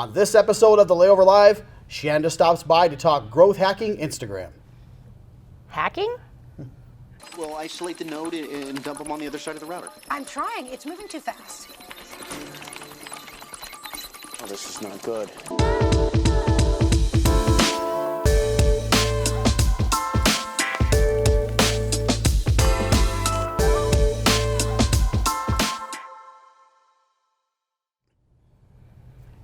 On this episode of the Layover Live, Shanda stops by to talk growth hacking Instagram. Hacking? Well, isolate the node and dump them on the other side of the router. I'm trying. It's moving too fast. Oh, this is not good.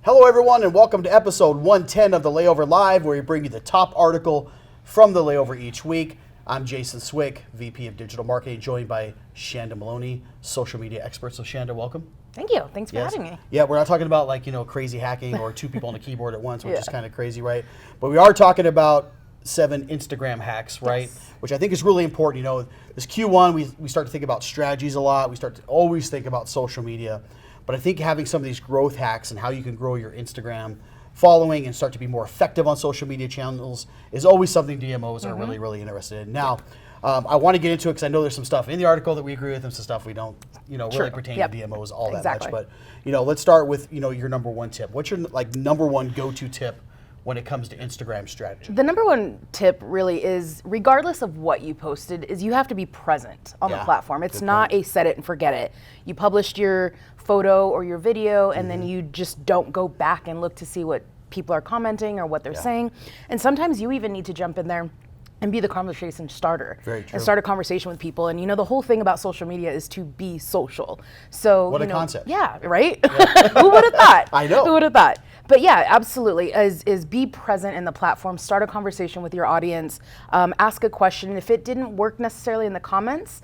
Hello, everyone, and welcome to episode 110 of the Layover Live, where we bring you the top article from the Layover each week. I'm Jason Swick, VP of Digital Marketing, joined by Shanda Maloney, social media expert. So, Shanda, welcome. Thank you. Thanks for having me. Yeah, we're not talking about crazy hacking or two people on a keyboard at once, which is kind of crazy, right? But we are talking about 7 Instagram hacks, right? Yes. Which I think is really important. You know, this Q1, we start to think about strategies a lot. We start to always think about social media. But I think having some of these growth hacks and how you can grow your Instagram following and start to be more effective on social media channels is always something DMOs are really, really interested in. Now, I want to get into it because I know there's some stuff in the article that we agree with and some stuff we don't, really pertain to DMOs all that much. But, let's start with, your number one tip. What's your number one go-to tip when it comes to Instagram strategy? The number one tip really is, regardless of what you posted, is you have to be present on the platform. It's not a set it and forget it. You published your photo or your video and then you just don't go back and look to see what people are commenting or what they're saying. And sometimes you even need to jump in there and be the conversation starter. Very true. And start a conversation with people. And the whole thing about social media is to be social. So what a concept. Yeah, right? Who would have thought? I know. Who would have thought? But yeah, absolutely, is be present in the platform, start a conversation with your audience, ask a question. If it didn't work necessarily in the comments,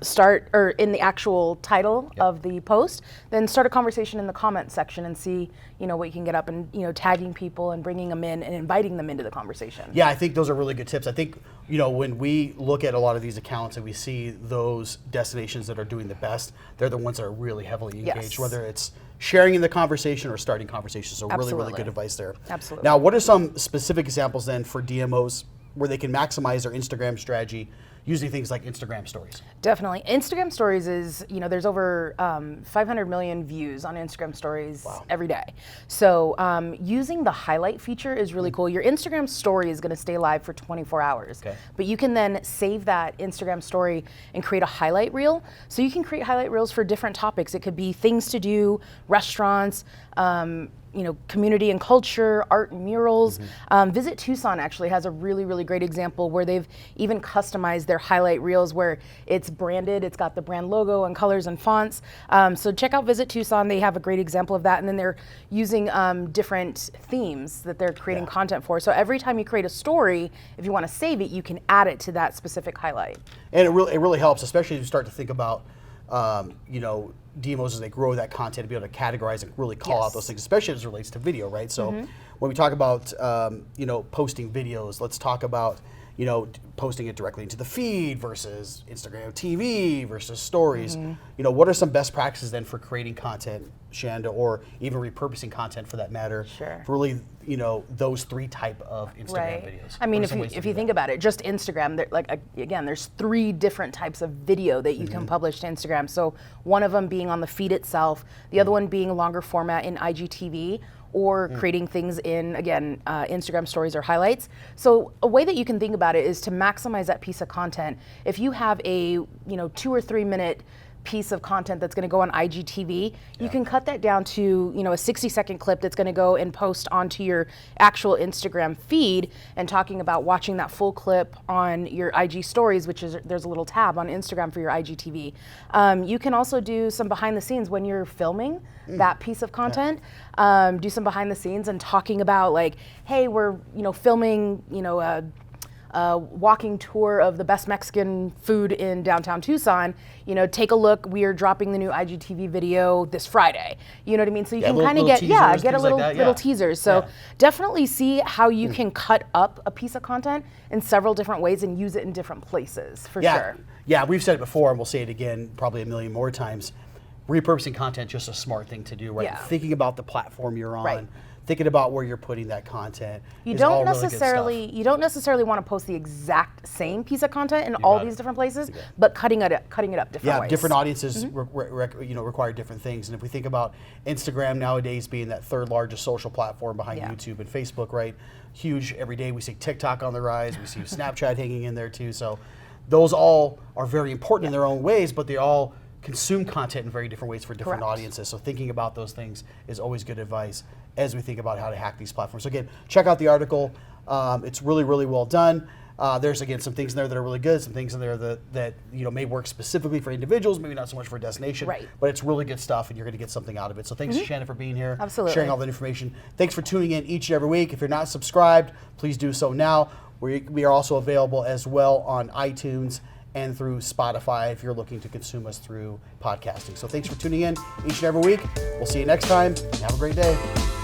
start, or in the actual title of the post, then start a conversation in the comment section and see, what you can get up and, tagging people and bringing them in and inviting them into the conversation. Yeah, I think those are really good tips. I think, when we look at a lot of these accounts and we see those destinations that are doing the best, they're the ones that are really heavily engaged, whether it's sharing in the conversation or starting conversations. So really, really good advice there. Absolutely. Now, what are some specific examples then for DMOs where they can maximize their Instagram strategy using things like Instagram stories? Definitely. Instagram stories is, there's over 500 million views on Instagram stories every day. So using the highlight feature is really cool. Your Instagram story is going to stay live for 24 hours. Okay. But you can then save that Instagram story and create a highlight reel. So you can create highlight reels for different topics. It could be things to do, restaurants, community and culture, art and murals. Visit Tucson actually has a really, really great example where they've even customized their highlight reels where it's branded, it's got the brand logo and colors and fonts. So check out Visit Tucson, they have a great example of that. And then they're using different themes that they're creating content for. So every time you create a story, if you want to save it, you can add it to that specific highlight. And it really helps, especially as you start to think about DMOs as they grow that content, to be able to categorize and really call out those things, especially as it relates to video, right? So when we talk about, posting videos, let's talk about, posting it directly into the feed versus Instagram TV versus stories. What are some best practices then for creating content, Shanda, or even repurposing content for that matter? Sure. For really, those 3 type of Instagram videos. I mean, if you think about it, just Instagram, again, there's 3 different types of video that you can publish to Instagram. So one of them being on the feed itself, the other one being a longer format in IGTV, or creating things in, again, Instagram stories or highlights. So a way that you can think about it is to maximize that piece of content. If you have a 2 or 3 minute piece of content that's going to go on IGTV, you can cut that down to a 60-second clip that's going to go and post onto your actual Instagram feed, and talking about watching that full clip on your IG stories, which is, there's a little tab on Instagram for your IGTV. You can also do some behind the scenes when you're filming that piece of content. Do some behind the scenes and talking about hey, we're filming walking tour of the best Mexican food in downtown Tucson, take a look. We are dropping the new IGTV video this Friday. You know what I mean? So you can kind of get a little teasers. So definitely see how you can cut up a piece of content in several different ways and use it in different places for sure. Yeah, we've said it before and we'll say it again probably a million more times. Repurposing content, just a smart thing to do, right? Thinking about the platform you're on, thinking about where you're putting that content. You is all don't really good necessarily stuff. you don't necessarily want to post the exact same piece of content in all got these it. different places, but cutting it up different Yeah, ways. different audiences Mm-hmm. require different things. And if we think about Instagram nowadays being that third largest social platform behind Yeah. YouTube and Facebook, right? Huge every day. We see TikTok on the rise. We see Snapchat hanging in there too. So those all are very important in their own ways, but they all consume content in very different ways for different Correct. audiences. So thinking about those things is always good advice as we think about how to hack these platforms. So again, check out the article. It's really, really well done. There's again some things in there that are really good, some things in there that may work specifically for individuals, maybe not so much for a destination. Right. But it's really good stuff, and you're going to get something out of it. So thanks, Shannon, for being here, Absolutely. sharing all that information. Thanks for tuning in each and every week. If you're not subscribed, please do so now. We are also available as well on iTunes and through Spotify if you're looking to consume us through podcasting. So thanks for tuning in each and every week. We'll see you next time, and have a great day.